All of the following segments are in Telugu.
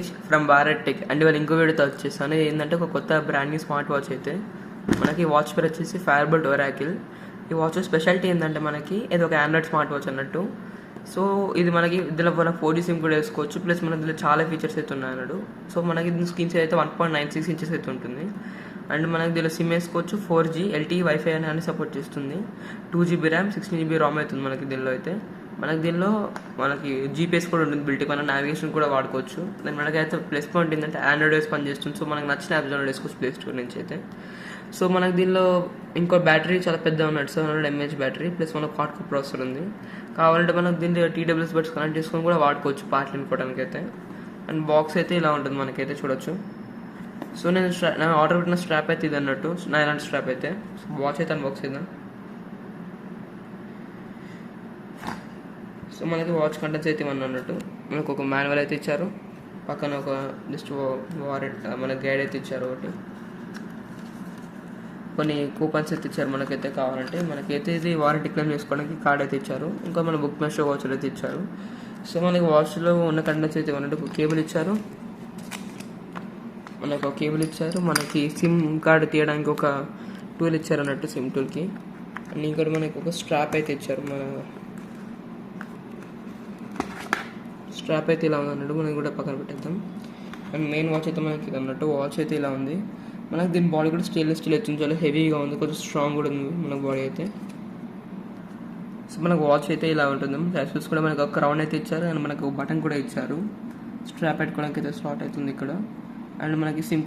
Tej from Bharat tech and వాళ్ళు ఇంకో వీడియోతో వచ్చేసాను. ఏంటంటే ఒక కొత్త బ్రాండ్ న్యూ స్మార్ట్ వాచ్ అయితే మనకి వాచ్ పేరు వచ్చేసి ఫైర్బోల్ట్ ఒరాకిల్. ఈ వాచ్ స్పెషాలిటీ ఏంటంటే మనకి ఇది ఒక ఆండ్రాయిడ్ స్మార్ట్ వాచ్ అన్నట్టు. సో ఇది మనకి ఇందులో మన 4G సిమ్ కూడా వేసుకోవచ్చు, ప్లస్ మన ఇందులో చాలా ఫీచర్స్ అయితే ఉన్నాయి అన్నాడు. సో మనకి దీని స్క్రీన్ సైజ్ అయితే 1.96 ఇంచెస్ అయితే ఉంటుంది. అండ్ మనకి దీనిలో సిమ్ వేసుకోవచ్చు, 4G LTE వైఫై అని సపోర్ట్ చేస్తుంది, 2GB ర్యామ్ 16GB ROM అవుతుంది మనకి దీనిలో అయితే. మనకి GPS కూడా ఉంటుంది, బిల్ట్ మన నావిగేషన్ కూడా వాడుకోవచ్చు. దాని మనకైతే ప్లస్ పాయింట్ ఏంటంటే ఆండ్రాయిడ్ వైస్ పనిచేస్తుంది. సో మనకు నచ్చిన యాప్స్ డౌన్లోడ్ చేసుకోవచ్చు ప్లే స్టోర్ నుంచి అయితే. సో మనకి దీనిలో ఇంకో బ్యాటరీ చాలా పెద్ద ఉన్నట్టు 700 mAh బ్యాటరీ, ప్లస్ మనకు క్వాడ్ కోర్ ప్రాసెసర్ ఉంది. కావాలంటే మనకు దీనిలో TWS బడ్స్ కనెక్ట్ చేసుకొని కూడా వాడుకోవచ్చు పాటలు వినుకోవడానికి అయితే. అండ్ బాక్స్ అయితే ఇలా ఉంటుంది మనకైతే చూడొచ్చు. సో నేను ఆర్డర్ పెట్టిన స్ట్రాప్ అయితే ఇది అన్నట్టు, నైలాన్ స్ట్రాప్ అయితే. సో వాచ్ అయితే అన్బాక్స్ చేద్దాం. సో మనకి వాచ్ కంటెంట్స్ అయితే ఇవన్నీ అన్నట్టు. మనకు ఒక మాన్యువల్ అయితే ఇచ్చారు, పక్కన ఒక జస్ట్ వారెంట్ మన గైడ్ అయితే ఇచ్చారు, ఒకటి కొన్ని కూపన్స్ అయితే ఇచ్చారు మనకైతే. కావాలంటే మనకైతే ఇది వారంటీ క్లెయిమ్ చేసుకోవడానికి కార్డ్ అయితే ఇచ్చారు. ఇంకా మన బుక్ మై షో వాచ్ అయితే ఇచ్చారు. సో మనకి వాచ్లో ఉన్న కంటెంట్స్ అయితే ఉన్నట్టు ఒక కేబుల్ ఇచ్చారు, మనకి సిమ్ కార్డు తీయడానికి ఒక టూల్ ఇచ్చారు అన్నట్టు, సిమ్ టూల్కి. అండ్ ఇంకా మనకి ఒక స్ట్రాప్ అయితే ఇచ్చారు. మన స్ట్రాప్ అయితే ఇలా ఉంది అన్నట్టు, మనం కూడా పక్కన పెట్టేద్దాం. అండ్ మెయిన్ వాచ్ అయితే మనకి ఇది అన్నట్టు. వాచ్ అయితే ఇలా ఉంది మనకి. దీని బాడీ కూడా స్టెయిన్లెస్ స్టీల్ అయితే చాలా హెవీగా ఉంది, కొంచెం స్ట్రాంగ్ కూడా ఉంది మన బాడీ అయితే. సో మనకు వాచ్ అయితే ఇలా ఉంటుంది. యాక్సెస్ కూడా మనకు ఒక క్రౌన్ అయితే ఇచ్చారు, అండ్ మనకు బటన్ కూడా ఇచ్చారు. స్ట్రాప్ పెట్టుకోవడానికి అయితే స్లాట్ అవుతుంది ఇక్కడ. అండ్ మనకి సిమ్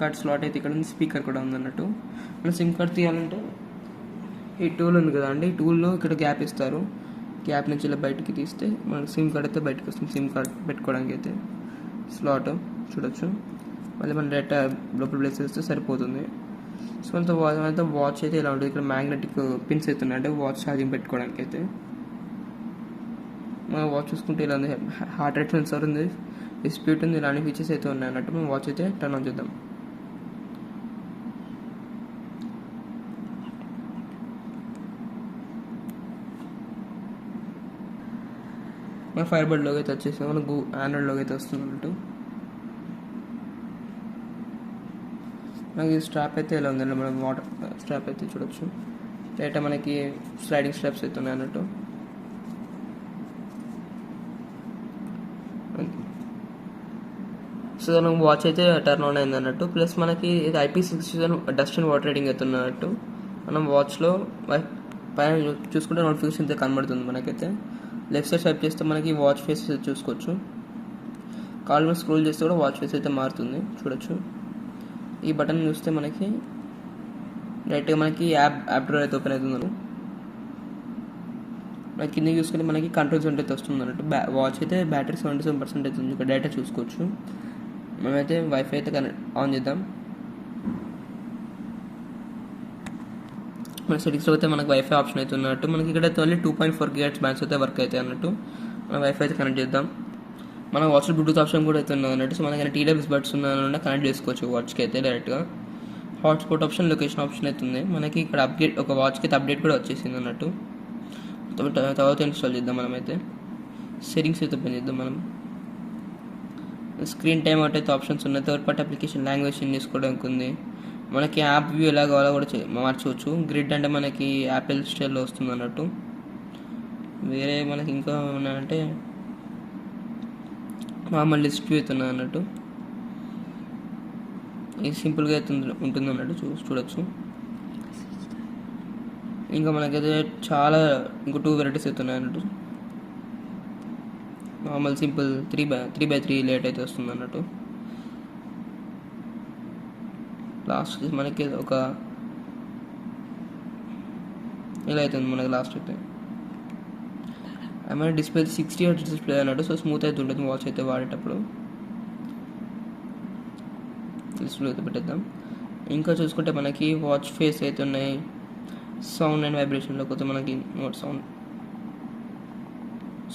కార్డ్ స్లాట్ అయితే ఇక్కడ ఉంది, స్పీకర్ కూడా ఉంది అన్నట్టు. మనం సిమ్ కార్డ్ తీయాలంటే ఈ టూల్ ఉంది కదా అండి, ఈ టూల్లో ఇక్కడ గ్యాప్ ఇస్తారు. గ్యాప్ నుంచి ఇలా బయటికి తీస్తే మనకి సిమ్ కార్డ్ అయితే బయటకు వస్తుంది. సిమ్ కార్డ్ పెట్టుకోవడానికి అయితే స్లాట్ చూడొచ్చు. మళ్ళీ మనం డైరెక్ట్ లోపల ప్లేస్ చేస్తే సరిపోతుంది. సో అంతా వాచ్ అయితే ఇలా ఉంటుంది. ఇక్కడ మ్యాగ్నెటిక్ పిన్స్ అయితే ఉన్నాయి, అంటే వాచ్ ఛార్జింగ్ పెట్టుకోవడానికి అయితే. మనం వాచ్ చూసుకుంటే ఇలా ఉంది, హార్ట్ రేట్ సెన్సార్ ఉంది, డిస్ప్యూట్ ఉంది, ఇలాంటి ఫీచర్స్ అయితే ఉన్నాయి అన్నట్టు. మనం వాచ్ అయితే టర్న్ ఆన్ చేద్దాం. మన ఫైర్బోల్ట్ లోకి అయితే వచ్చేసి మనకు ఆండ్రాయిడ్ లోకి అయితే వస్తుంది అన్నట్టు. మనకి స్ట్రాప్ అయితే ఇలా ఉందండి, మనం వాటర్ స్ట్రాప్ అయితే చూడొచ్చు. డైరెక్ట్ మనకి స్లైడింగ్ స్ట్రాప్స్ అయితే ఉన్నాయి అన్నట్టు. సో మనకు వాచ్ అయితే టర్న్ ఆన్ అయింది అన్నట్టు. ప్లస్ మనకి ఇది IP67 dust and water rating అయితే ఉన్నట్టు. మనం వాచ్లో పైన చూసుకుంటే నోటిఫికేషన్ అయితే కనబడుతుంది మనకైతే. లెఫ్ట్ సైడ్ స్వైప్ చేస్తే మనకి వాచ్ ఫేస్ చూసుకోవచ్చు. కాల్ మీద స్క్రోల్ చేస్తే కూడా వాచ్ ఫేస్ అయితే మారుతుంది చూడొచ్చు. ఈ బటన్ చూస్తే మనకి డైరెక్ట్గా మనకి యాప్ డ్రాయర్ అయితే ఓపెన్ అవుతుంది. మనకి కింద చూసుకుంటే మనకి కంట్రోల్ సెంటర్ అయితే వస్తుంది అన్నట్టు. వాచ్ అయితే బ్యాటరీ 77% అవుతుంది. ఇక్కడ డేటా చూసుకోవచ్చు. మనమైతే వైఫై అయితే ఆన్ చేద్దాం. మన సెటింగ్స్లో అయితే మనకి వైఫై ఆప్షన్ అయితే ఉన్నట్టు. మనకి ఇక్కడ అయితే ఓన్లీ 2.4 GHz బ్యాండ్స్ అయితే వర్క్ అవుతాయి అన్నట్టు. మనం వైఫై అయితే కనెక్ట్ చేద్దాం. మన వాచ్లో బ్లూటూత్ ఆప్షన్ కూడా అయితే ఉన్నది అన్నట్టు. సో మనకి TWS బడ్స్ ఉన్న కనెక్ట్ చేసుకోవచ్చు వాచ్కి అయితే డైరెక్ట్గా. హాట్స్పాట్ ఆప్షన్, లొకేషన్ ఆప్షన్ అయితే ఉంది. మనకి ఇక్కడ అప్డేట్, ఒక వాచ్కి అయితే అప్డేట్ కూడా వచ్చేసింది అన్నట్టు. తర్వాత ఇన్స్టాల్ చేద్దాం. మనమైతే సెట్టింగ్స్ అయితే ఓపెన్ చేద్దాం. మనం స్క్రీన్ టైం ఒకటైతే ఆప్షన్స్ ఉన్నాయి. Third party application language change చేసుకోవడానికి ఉంది. మనకి యాప్ వ్యూ ఎలా కావాలో కూడా మార్చవచ్చు. గ్రిడ్ అంటే మనకి యాపిల్ స్టైల్లో వస్తుంది అన్నట్టు. వేరే మనకి ఇంకా ఉన్నాయంటే మామూలు లిస్ట్ వ్యూ అవుతుంది అన్నట్టు. ఇది సింపుల్గా అయితే ఉంటుంది అన్నట్టు చూడొచ్చు. ఇంకా మనకైతే చాలా ఇంకో 2 వెరైటీస్ అవుతున్నాయి అన్నట్టు. నార్మల్ సింపుల్ 3x3 లేట్ అయితే వస్తుంది అన్నట్టు. లాస్ట్ మనకి ఒక ఇలా అవుతుంది మనకి లాస్ట్ అయితే. మన డిస్ప్లే 60 Hz డిస్ప్లే అన్నట్టు. సో స్మూత్ అయితే ఉంటుంది వాచ్ అయితే వాడేటప్పుడు. డిస్ప్లే అయితే పెట్టేద్దాం. ఇంకా చూసుకుంటే మనకి వాచ్ ఫేస్ అయితే ఉన్నాయి. సౌండ్ అండ్ వైబ్రేషన్లో కొత్త మనకి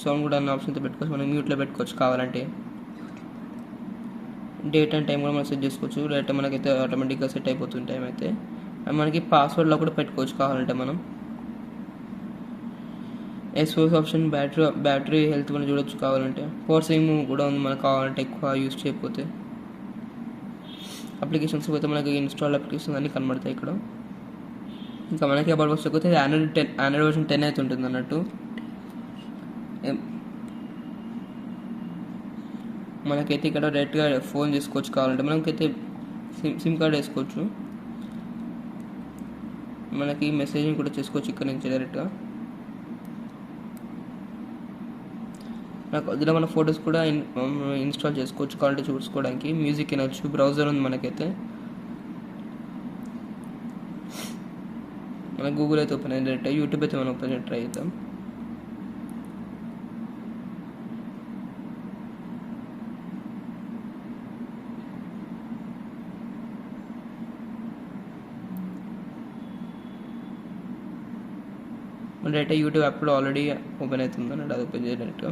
సౌండ్ కూడా అన్న ఆప్షన్ అయితే పెట్టుకోవచ్చు. మనం మ్యూట్లో పెట్టుకోవచ్చు కావాలంటే. డేట్ అండ్ టైం కూడా మనం సెట్ చేసుకోవచ్చు. డేటా మనకైతే ఆటోమేటిక్గా సెట్ అయిపోతుంది టైం అయితే. మనకి పాస్వర్డ్లో కూడా పెట్టుకోవచ్చు కావాలంటే మనం. ఎస్ఓఎస్ ఆప్షన్, బ్యాటరీ హెల్త్ కూడా చూడొచ్చు కావాలంటే. పవర్ సేవింగ్ కూడా ఉంది మనకు కావాలంటే ఎక్కువ యూస్ చేయకపోతే. అప్లికేషన్స్ పోతే మనకి ఇన్స్టాల్ అప్లికేషన్స్ అన్నీ కనబడతాయి ఇక్కడ. ఇంకా మనకి అబౌట్ బాక్స్ పోతే ఆండ్రాయిడ్ వర్షన్ 10 అయితే ఉంటుంది అన్నట్టు. మనకైతే ఇక్కడ డైరెక్ట్గా ఫోన్ చేసుకోవచ్చు కావాలంటే. మనకైతే సిమ్ కార్డ్ వేసుకోవచ్చు. మనకి మెసేజింగ్ కూడా చేసుకోవచ్చు ఇక్కడ నుంచి డైరెక్ట్గా. నాకు అందులో మన ఫొటోస్ కూడా ఇన్స్టాల్ చేసుకోవచ్చు కావాలంటే చూసుకోవడానికి. మ్యూజిక్ వినొచ్చు. బ్రౌజర్ ఉంది మనకైతే. మన గూగుల్ అయితే ఓపెన్ అయ్యి డైరెక్ట్. యూట్యూబ్ అయితే మనం ఓపెన్ ట్రై చేద్దాం. డైరెక్ట్ యూట్యూబ్ యాప్ కూడా ఆల్రెడీ ఓపెన్ అవుతుంది అన్నట్టు. అది ఓపెన్ చేయాలి డైరెక్ట్గా.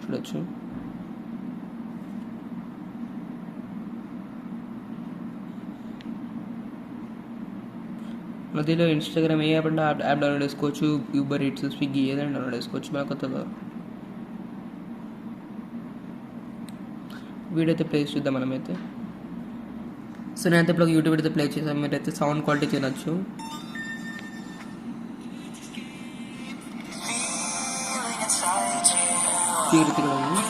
చూడొచ్చు. దీనిలో ఇన్స్టాగ్రామ్ ఏ యాప్ అంటే యాప్ డౌన్లోడ్ చేసుకోవచ్చు. యూబర్ ఈట్స్, స్విగ్గీ ఏదైనా డౌన్లోడ్ చేసుకోవచ్చు. మన కొత్తగా వీడియో అయితే ప్లే చూద్దాం మనమైతే. సో నేనైతే ఇప్పుడు యూట్యూబ్ అయితే ప్లే చేసాను. మీరైతే సౌండ్ క్వాలిటీ తినచ్చు. క్లియరిటీ కూడా ఉంది.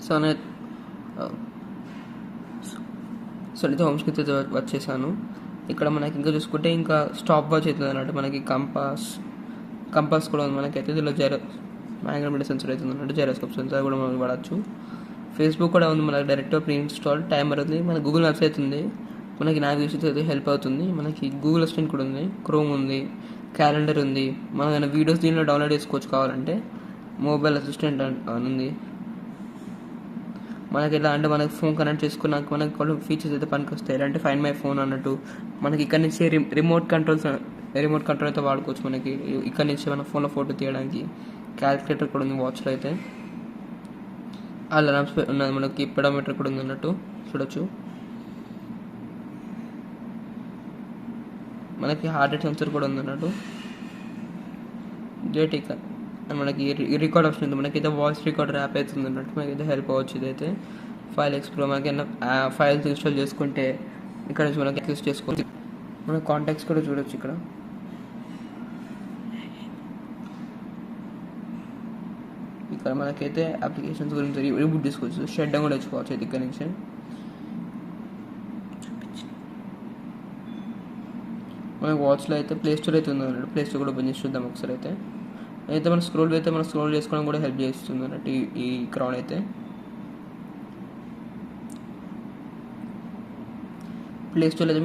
సో అయితే హోమ్ స్క్రీన్ అయితే వచ్చేసాను. ఇక్కడ మనకి ఇంకా చూసుకుంటే ఇంకా స్టాప్ వాచ్ అవుతుంది అన్నట్టు. మనకి కంపాస్ కూడా ఉంది మనకైతే. ఇందులో మ్యాగ్నెటిక్ సెన్సర్ అవుతుంది అన్నట్టు. జైరోస్కోప్ సెన్సర్ కూడా మనం వాడచ్చు. ఫేస్బుక్ కూడా ఉంది మనకి డైరెక్ట్గా ప్రీ ఇన్స్టాల్. టైమర్ ఉంది. మనకి గూగుల్ మ్యాప్స్ అవుతుంది. మనకి నావిగేషన్ అయితే హెల్ప్ అవుతుంది. మనకి గూగుల్ అసిస్టెంట్ కూడా ఉంది. క్రోమ్ ఉంది. క్యాలెండర్ ఉంది. మనం ఏదైనా వీడియోస్ దీనిలో డౌన్లోడ్ చేసుకోవచ్చు కావాలంటే. మొబైల్ అసిస్టెంట్ ఉంది. మనకి ఎలా అంటే మనకి ఫోన్ కనెక్ట్ చేసుకున్నాక మనకి కొన్ని ఫీచర్స్ అయితే పనికి వస్తాయి. ఎలా అంటే ఫైండ్ మై ఫోన్ అన్నట్టు. మనకి ఇక్కడ నుంచి రిమోట్ కంట్రోల్ అయితే వాడుకోవచ్చు. మనకి ఇక్కడ నుంచి మన ఫోన్లో ఫోటో తీయడానికి. క్యాల్కులేటర్ కూడా ఉంది వాచ్లో అయితే. అలారమ్స్ ఉన్నది. మనకి పెడోమీటర్ కూడా ఉంది అన్నట్టు. చూడొచ్చు. మనకి హార్ట్ రేట్ సెన్సర్ కూడా ఉంది అన్నట్టు. డేట్ మనకి రికార్డ్ ఆప్షన్ ఉంది. మనకైతే వాయిస్ రికార్డర్ యాప్ అవుతుంది అన్నట్టు. మనకైతే హెల్ప్ అవ్వచ్చు. ఇదైతే ఫైల్ ఎక్స్ప్లోర్. మనకి ఏమైనా ఫైల్స్ ఇన్స్టాల్ చేసుకుంటే ఇక్కడ నుంచి మనకి యాక్సెస్ చేసుకోవచ్చు. మన కాంటాక్ట్స్ కూడా చూడొచ్చు ఇక్కడ. ఇక్కడ మనకైతే అప్లికేషన్స్ గురించి రీబూట్ చేసుకోవచ్చు. షట్ డౌన్ కూడా తెచ్చుకోవచ్చు అయితే ఇక్కడ నుంచి. మనకి వాచ్లో అయితే ప్లే స్టోర్ అయితే ఉంది అన్నట్టు. ప్లే స్టోర్ కూడా ఓపెన్ చేసి చూద్దాం ఒకసారి అయితే. అయితే మనం స్క్రోల్ చేసుకోవడం కూడా హెల్ప్ చేస్తుంది అన్నట్టు ఈ క్రౌన్ అయితే. ప్లే స్టోర్లో అయితే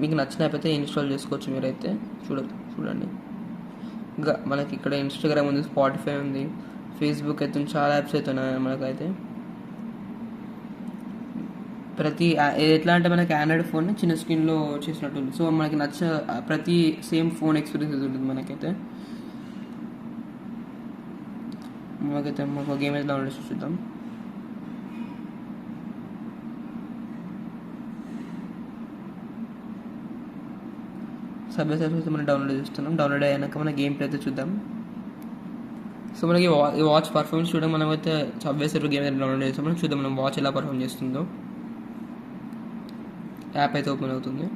మీకు నచ్చిన యాప్ అయితే ఇన్స్టాల్ చేసుకోవచ్చు మీరైతే. చూడండి. ఇంకా మనకి ఇక్కడ ఇన్స్టాగ్రామ్ ఉంది, స్పాటిఫై ఉంది, ఫేస్బుక్ అయితే చాలా యాప్స్ అయితే ఉన్నాయి మనకైతే. ఎట్లా అంటే మనకి ఆండ్రాయిడ్ ఫోన్ చిన్న స్క్రీన్లో చేసినట్టు ఉంది. సో మనకి నచ్చిన ప్రతి సేమ్ ఫోన్ ఎక్స్పీరియన్స్ ఉంటుంది మనకైతే. మాకు గేమ్ అయితే డౌన్లోడ్ చేసి చూద్దాం. సబ్వే సర్ఫర్స్ అయితే మనం డౌన్లోడ్ చేస్తున్నాం. డౌన్లోడ్ అయ్యాక మన గేమ్ ప్లే అయితే చూద్దాం. సో మనకి ఈ వాచ్ పర్ఫార్మెన్స్ చూడడం మనం అయితే సబ్వే సర్ఫర్ గేమ్ అయితే డౌన్లోడ్ చేస్తాం. మనం చూద్దాం మనం వాచ్ ఎలా పర్ఫార్మ్ చేస్తుందో. యాప్ అయితే ఓపెన్ అవుతుంది.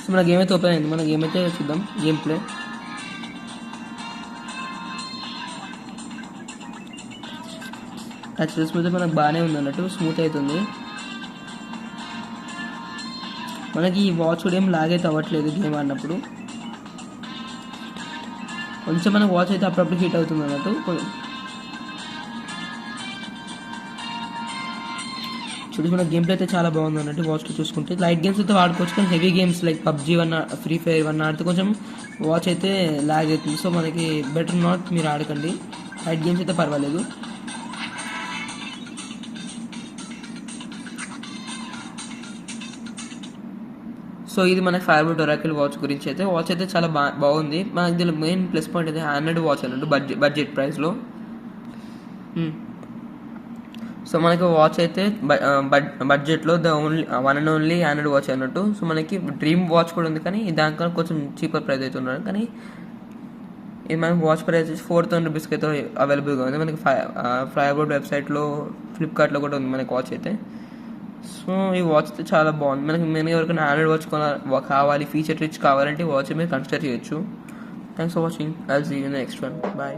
సో మన గేమ్ అయితే ఓపెన్ అయింది. మన గేమ్ అయితే చూద్దాం. Game play. టచ్ స్మూత్ మనకు బాగానే ఉంది అన్నట్టు. స్మూత్ అవుతుంది. మనకి ఈ వాచ్ కూడా ఏం లాగ్ అయితే అవ్వట్లేదు గేమ్ ఆడినప్పుడు. కొంచెం మనకు వాచ్ అయితే అప్పుడప్పుడు హీట్ అవుతుంది అన్నట్టు. మన గేమ్ ప్లే అయితే చాలా బాగుంది అన్నట్టు వాచ్లో చూసుకుంటే. లైట్ గేమ్స్ అయితే వాడుకోవచ్చు, కానీ heavy games like PUBG free fire ఆడితే కొంచెం వాచ్ అయితే లాగ్ అవుతుంది. సో మనకి బెటర్ నాట్ మీరు ఆడకండి. లైట్ గేమ్స్ అయితే పర్వాలేదు. సో ఇది మనకి ఫైర్బోల్ట్ ఒరాకిల్ వాచ్ గురించి అయితే. వాచ్ అయితే చాలా బాగుంది. మనకి దీనిలో మెయిన్ ప్లస్ పాయింట్ అయితే ఆండ్రాయిడ్ వాచ్ అన్నట్టు బడ్జెట్ ప్రైస్లో. సో మనకి వాచ్ అయితే బడ్జెట్లో one and only Android watch అన్నట్టు. సో మనకి డ్రీమ్ వాచ్ కూడా ఉంది, కానీ దానికన్నా కొంచెం చీపర్ ప్రైస్ అయితే ఉన్నాడు. కానీ ఇది మనకి వాచ్ ప్రైస్ వచ్చి 4,000 రూపీస్కి అయితే అవైలబుల్గా ఉంది. మనకి ఫైర్బోల్ట్ వెబ్సైట్లో, ఫ్లిప్కార్ట్లో కూడా ఉంది మనకి వాచ్ అయితే. సో ఈ వాచ్ అయితే చాలా బాగుంది. మనకి ఎవరికైనా ఆండ్రాయిడ్ వాచ్ కావాలి, ఫీచర్ రిచ్ కావాలంటే వాచ్ మీరు కన్సిడర్ చేయొచ్చు. Thanks for watching. I will see you in the next one. Bye.